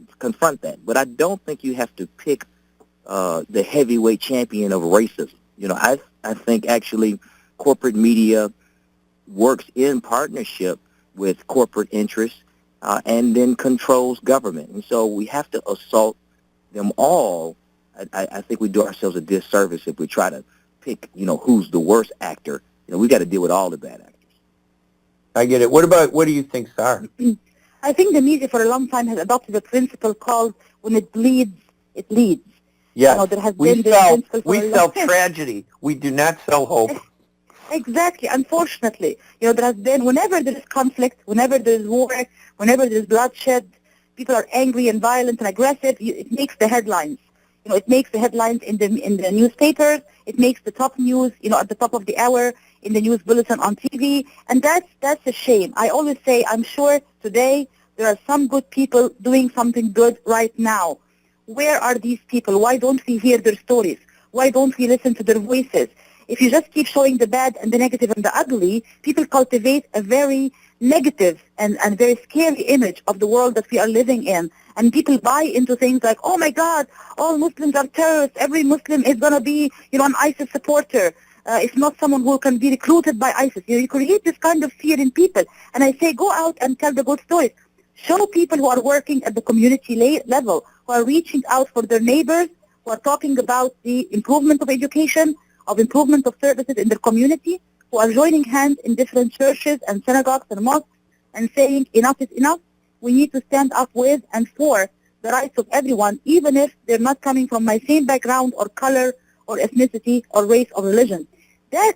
But I don't think you have to pick the heavyweight champion of racism. I think actually corporate media works in partnership with corporate interests and then controls government. And so we have to assault them all, I think we do ourselves a disservice if we try to pick, who's the worst actor. We got to deal with all the bad actors. I get it. What do you think, Sahar? I think the media for a long time has adopted a principle called when it bleeds, it leads. Yes, there has we been sell tragedy. We do not sell hope. Exactly. Unfortunately, there has been, whenever there is conflict, whenever there is war, whenever there is bloodshed, people are angry and violent and aggressive. It makes the headlines. It makes the headlines in the newspapers. It makes the top news, at the top of the hour in the news bulletin on TV, and that's a shame. I always say, I'm sure today there are some good people doing something good right now. Where are these people? Why don't we hear their stories? Why don't we listen to their voices? If you just keep showing the bad and the negative and the ugly, people cultivate a very negative and very scary image of the world that we are living in. And people buy into things like, oh my God, all Muslims are terrorists. Every Muslim is going to be, an ISIS supporter. If not someone who can be recruited by ISIS. You create this kind of fear in people. And I say, go out and tell the good stories. Show people who are working at the community level, who are reaching out for their neighbors, who are talking about the improvement of education, of improvement of services in their community, who are joining hands in different churches and synagogues and mosques and saying enough is enough. We need to stand up with and for the rights of everyone, even if they're not coming from my same background or color or ethnicity or race or religion.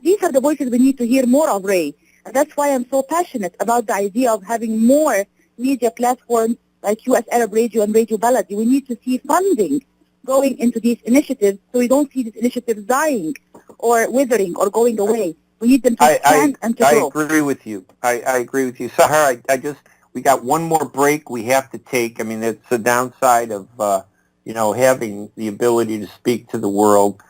These are the voices we need to hear more of, Ray. And that's why I'm so passionate about the idea of having more media platforms like US Arab Radio and Radio Baladi. We need to see funding going into these initiatives so we don't see these initiatives dying or withering or going away. We need them to stand and to grow. I agree with you. I agree with you. Sahar, we got one more break we have to take. I mean, it's the downside of, having the ability to speak to the world.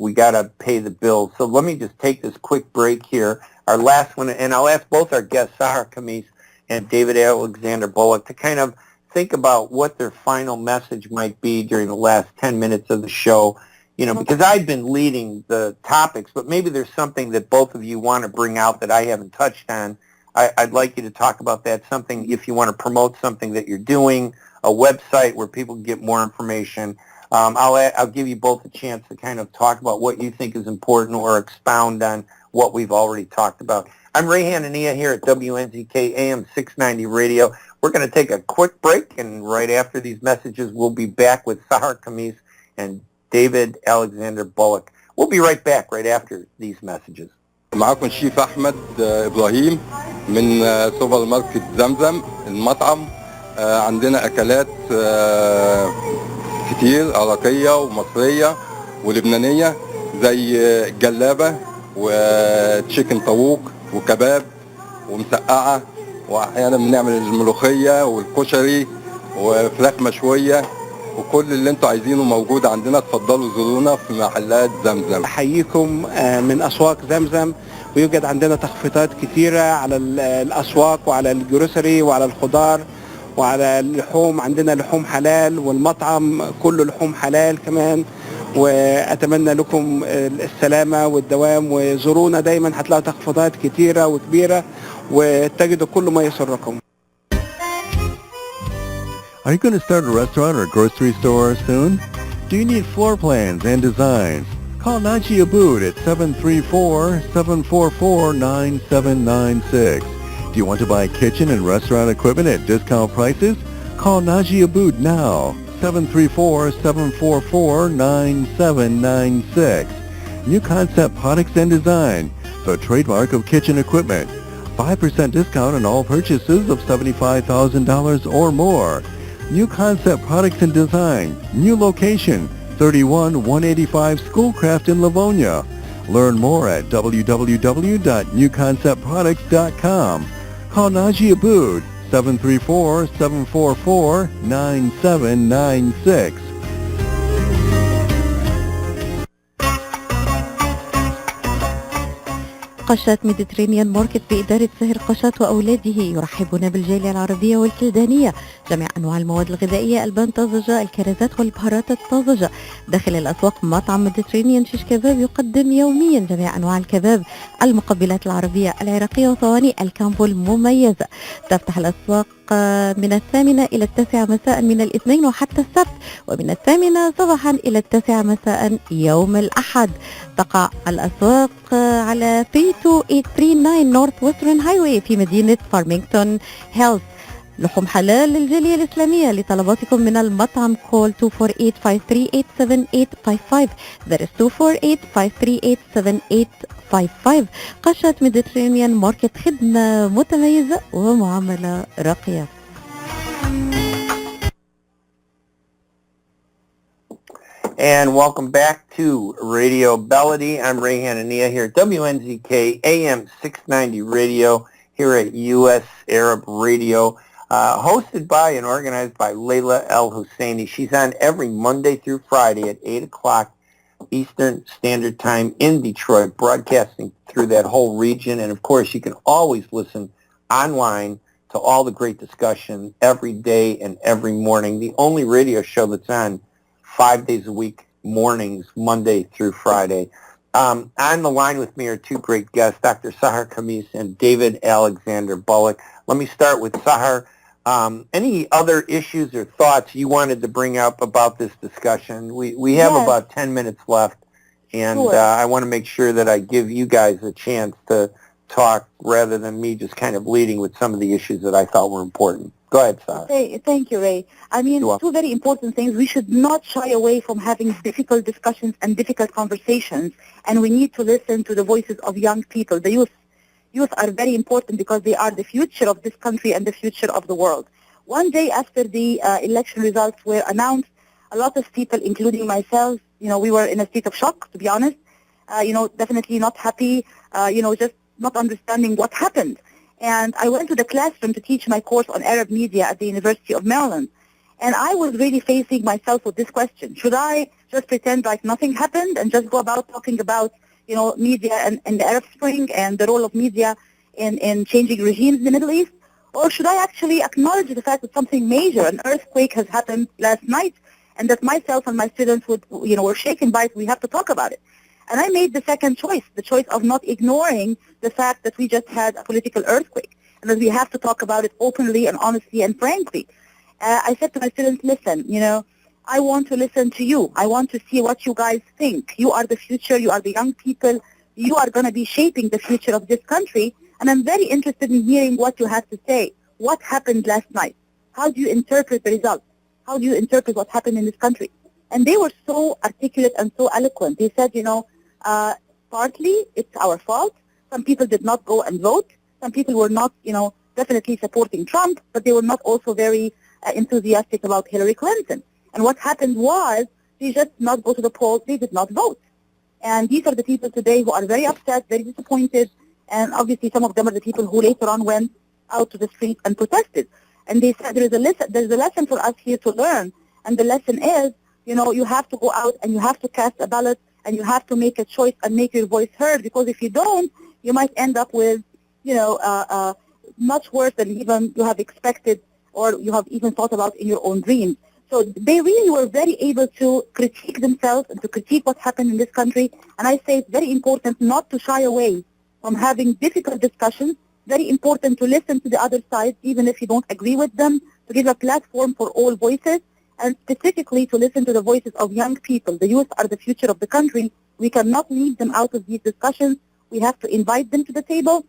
We got to pay the bills. So let me just take this quick break here. Our last one, and I'll ask both our guests, Sahar Khamis and David Alexander Bullock, to kind of think about what their final message might be during the last 10 minutes of the show. Because I've been leading the topics, but maybe there's something that both of you want to bring out that I haven't touched on. I'd like you to talk about that, something, if you want to promote something that you're doing, a website where people can get more information. I'll give you both a chance to kind of talk about what you think is important or expound on what we've already talked about. I'm Ray Hanania here at WNZK AM 690 Radio. We're going to take a quick break, and right after these messages, we'll be back with Sahar Khamis and David Alexander Bullock. We'll be right back right after these messages. معاكم الشيف أحمد إبراهيم من سوبر ماركت زمزم المطعم. عندنا أكلات كتير عراقية ومصرية ولبنانية زي الجلابة وتشيكن طاووق وكباب ومسقعة، وأحيانا بنعمل الملوخية والكشري وفراخ مشوية، وكل اللي انتوا عايزينه موجود عندنا. اتفضلوا زورونا في محلات زمزم. احييكم من اسواق زمزم، ويوجد عندنا تخفيضات كثيره على الاسواق وعلى الجروسري وعلى الخضار وعلى اللحوم. عندنا لحوم حلال، والمطعم كله لحوم حلال كمان. واتمنى لكم السلامه والدوام، وزورونا دايما، هتلاقوا تخفيضات كثيره وكبيره وتجدوا كل ما يسركم. Are you going to start a restaurant or grocery store soon? Do you need floor plans and designs? Call Naji Abood at 734-744-9796. Do you want to buy kitchen and restaurant equipment at discount prices? Call Naji Abood now, 734-744-9796. New Concept Products and Design, the trademark of kitchen equipment. 5% discount on all purchases of $75,000 or more. New Concept Products and Design, new location, 31185 Schoolcraft in Livonia. Learn more at www.newconceptproducts.com. Call Naji Abood, 734-744-9796. قشات ميديترينيان ماركت بإدارة سهر قشات وأولاده يرحبون بالجالية العربية والكلدانية. جميع أنواع المواد الغذائية، البان طازجة، الكرزات والبهارات الطازجة. داخل الأسواق مطعم ميديترينيان شيش كباب يقدم يوميا جميع أنواع الكباب، المقبلات العربية العراقية وصواني الكامبو المميزة. تفتح الأسواق من 8 إلى 9 مساء من الاثنين وحتى السبت، ومن 8 صباحا إلى 9 مساء يوم الأحد. تقع الأسواق على 32839 نورث ويسترن هايواي في مدينة فارمينغتون هيلز. لحوم حلال للجالية الإسلامية. لطلباتكم من المطعم كول 248-538-7855. That is 248-538-7855. قشة ميديترينيان ماركت، خدمة متميزة ومعاملة راقية. And welcome back to Radio Bellady. I'm Ray Hanania here at WNZK AM 690 Radio here at U.S. Arab Radio. Hosted by and organized by Layla El Husseini. She's on every Monday through Friday at 8 o'clock Eastern Standard Time in Detroit, broadcasting through that whole region. And, of course, you can always listen online to all the great discussion every day and every morning. The only radio show that's on 5 days a week, mornings, Monday through Friday. On the line with me are two great guests, Dr. Sahar Khamis and David Alexander Bullock. Let me start with Sahar. Any other issues or thoughts you wanted to bring up about this discussion? We have about 10 minutes left, and Sure. I want to make sure that I give you guys a chance to talk rather than me just kind of leading with some of the issues that I thought were important. Go ahead, Sahar. Thank you, Ray. I mean, two very important things. We should not shy away from having difficult discussions and difficult conversations, and we need to listen to the voices of young people, the youth. Youth are very important because they are the future of this country and the future of the world. One day after the election results were announced, a lot of people, including myself, we were in a state of shock, to be honest. Definitely not happy, just not understanding what happened. And I went to the classroom to teach my course on Arab media at the University of Maryland. And I was really facing myself with this question. Should I just pretend like nothing happened and just go about talking about media and the Arab Spring and the role of media in changing regimes in the Middle East? Or should I actually acknowledge the fact that something major, an earthquake, has happened last night, and that myself and my students were shaken by it? We have to talk about it. And I made the second choice, the choice of not ignoring the fact that we just had a political earthquake, and that we have to talk about it openly and honestly and frankly. I said to my students, listen, I want to listen to you. I want to see what you guys think. You are the future. You are the young people. You are going to be shaping the future of this country. And I'm very interested in hearing what you have to say. What happened last night? How do you interpret the results? How do you interpret what happened in this country? And they were so articulate and so eloquent. They said, partly it's our fault. Some people did not go and vote. Some people were not, definitely supporting Trump, but they were not also very enthusiastic about Hillary Clinton. And what happened was they just did not go to the polls. They did not vote. And these are the people today who are very upset, very disappointed. And obviously some of them are the people who later on went out to the street and protested. And they said there's a lesson for us here to learn. And the lesson is, you have to go out and you have to cast a ballot and you have to make a choice and make your voice heard. Because if you don't, you might end up with, much worse than even you have expected or you have even thought about in your own dreams. So they really were very able to critique themselves and to critique what happened in this country. And I say it's very important not to shy away from having difficult discussions. Very important to listen to the other side, even if you don't agree with them, to give a platform for all voices, and specifically to listen to the voices of young people. The youth are the future of the country. We cannot leave them out of these discussions. We have to invite them to the table,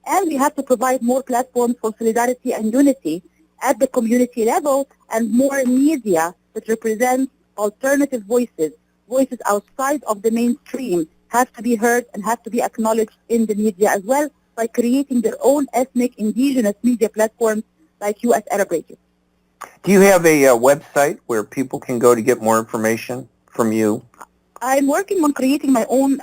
and we have to provide more platforms for solidarity and unity at the community level, and more media that represents alternative voices, voices outside of the mainstream, have to be heard and have to be acknowledged in the media as well, by creating their own ethnic, indigenous media platforms like U.S. Arab Radio. Do you have a website where people can go to get more information from you? I'm working on creating my own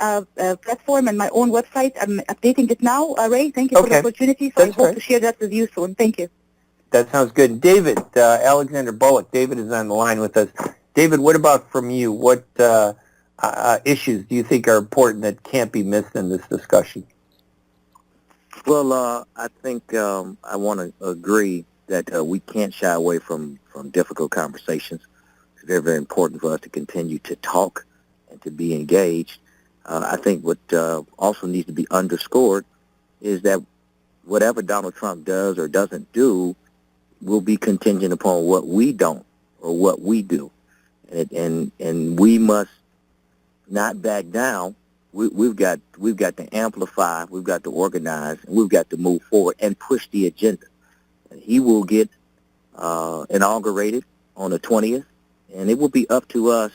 platform and my own website. I'm updating it now, Ray. Thank you for the opportunity. So I hope to share that with you soon. Thank you. That sounds good. David, Alexander Bullock, David is on the line with us. David, what about from you? What issues do you think are important that can't be missed in this discussion? Well, I think I want to agree that we can't shy away from difficult conversations. It's very, very important for us to continue to talk and to be engaged. I think what also needs to be underscored is that whatever Donald Trump does or doesn't do, will be contingent upon what we don't or what we do, and we must not back down. We've got to amplify, we've got to organize, and we've got to move forward and push the agenda. And he will get inaugurated on the 20th, and it will be up to us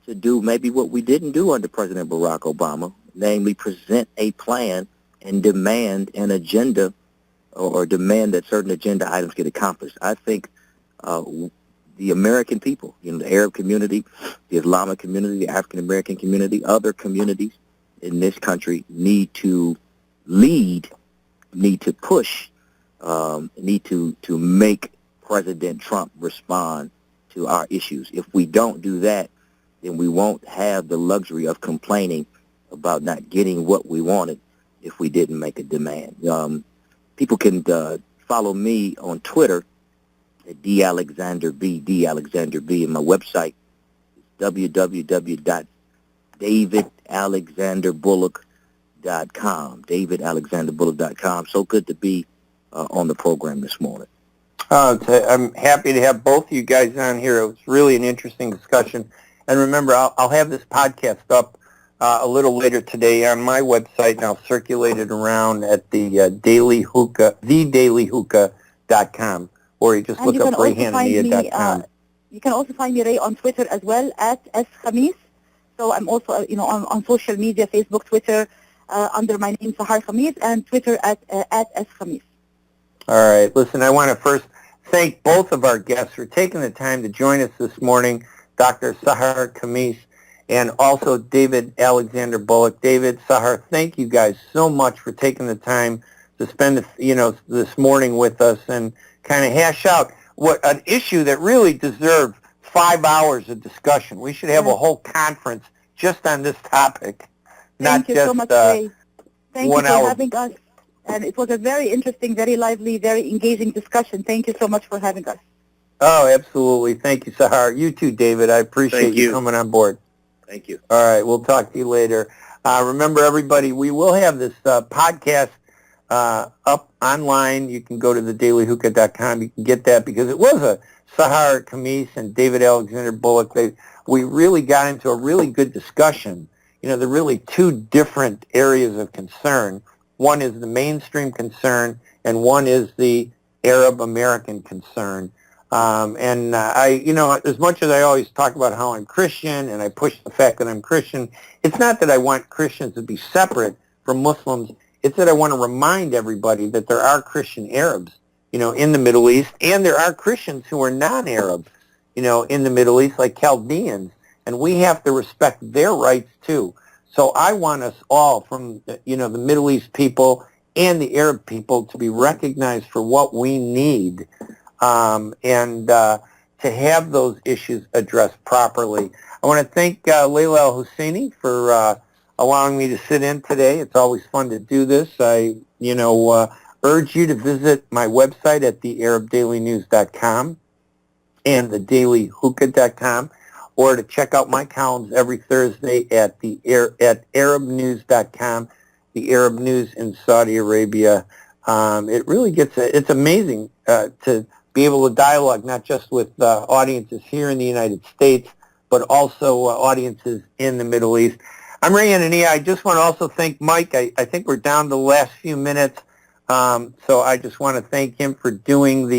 to do maybe what we didn't do under President Barack Obama, namely present a plan and demand an agenda or demand that certain agenda items get accomplished. I think the American people, the Arab community, the Islamic community, the African American community, other communities in this country need to lead, need to push, need to make President Trump respond to our issues. If we don't do that, then we won't have the luxury of complaining about not getting what we wanted if we didn't make a demand. People can follow me on Twitter at DAlexanderB, and my website is www.davidalexanderbullock.com, davidalexanderbullock.com. So good to be on the program this morning. I'm happy to have both of you guys on here. It was really an interesting discussion. And remember, I'll have this podcast up a little later today on my website, and I'll circulate it around at the Daily Hookah, thedailyhookah.com, or you just look up RayHanania.com. You can also find me, Ray, on Twitter as well, at Khamis. So I'm also, on social media, Facebook, Twitter, under my name, Sahar Khamis, and Twitter at Khamis. All right. Listen, I want to first thank both of our guests for taking the time to join us this morning, Dr. Sahar Khamis and also David Alexander Bullock. David, Sahar, thank you guys so much for taking the time to spend, this morning with us and kind of hash out what an issue that really deserved 5 hours of discussion. We should have a whole conference just on this topic, Thank you so much, Ray. Thank you for hour. having us. And it was a very interesting, very lively, very engaging discussion. Thank you so much for having us. Oh, absolutely. Thank you, Sahar. You too, David. I appreciate you coming on board. Thank you. All right. We'll talk to you later. Remember, everybody, we will have this podcast up online. You can go to thedailyhookah.com. You can get that because it was a Sahar Khamis and David Alexander Bullock. We really got into a really good discussion. There are really two different areas of concern. One is the mainstream concern, and one is the Arab American concern. As much as I always talk about how I'm Christian and I push the fact that I'm Christian, it's not that I want Christians to be separate from Muslims. It's that I want to remind everybody that there are Christian Arabs, in the Middle East, and there are Christians who are non-Arab, in the Middle East, like Chaldeans, and we have to respect their rights too. So I want us all, from the Middle East people and the Arab people, to be recognized for what we need, and to have those issues addressed properly. I want to thank Layla Al-Husseini for allowing me to sit in today. It's always fun to do this. I, urge you to visit my website at thearabdailynews.com and thedailyhookah.com, or to check out my columns every Thursday at arabnews.com, the Arab News in Saudi Arabia. It really it's amazing to be able to dialogue not just with audiences here in the United States, but also audiences in the Middle East. I'm Ray Hanania. I just want to also thank Mike. I think we're down to the last few minutes, so I just want to thank him for doing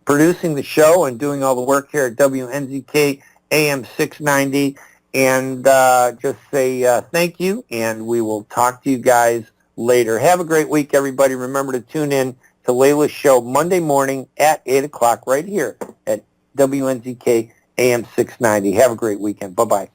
producing the show and doing all the work here at WNZK AM 690, and just say thank you, and we will talk to you guys later. Have a great week, everybody. Remember to tune in to Layla's show Monday morning at 8 o'clock right here at WNZK AM 690. Have a great weekend. Bye-bye.